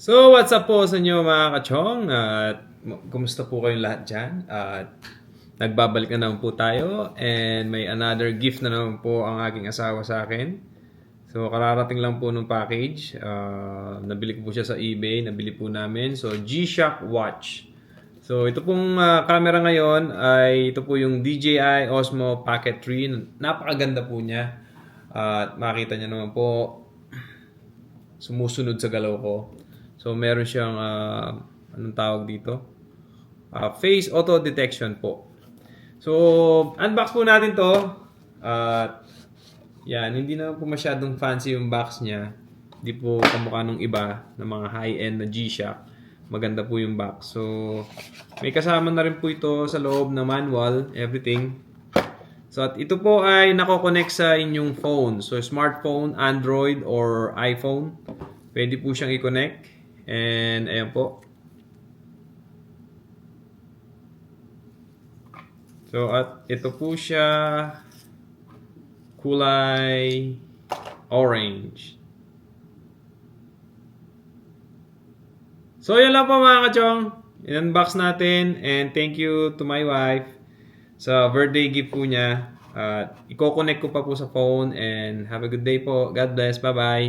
So, what's up po sa inyo mga kachong? At kumusta po kayong lahat dyan? At nagbabalik na naman po tayo and may another gift na naman po ang aking asawa sa akin. So, kararating lang po ng package. Nabili ko po siya sa eBay. Nabili po namin. So, G-Shock Watch. So, ito pong camera ngayon ay ito po yung DJI Osmo Pocket 3. Napakaganda po niya. At makita niyo naman po sumusunod sa galaw ko. So, meron siyang, anong tawag dito? Face auto detection po. So, unbox po natin to. At, yan, hindi na po masyadong fancy yung box niya. Hindi po kamukha nung iba na mga high-end na G-Shock. Maganda po yung box. So, may kasama na rin po ito sa loob na manual, everything. So, at ito po ay nako-connect sa inyong phone. So, smartphone, Android, or iPhone. Pwede po siyang i-connect. And ayan po. So at ito po siya kulay orange. So yun lang po mga kachong. In-unbox natin and thank you to my wife sa birthday gift po niya. At i-connect ko pa po sa phone and have a good day po. God bless. Bye-bye.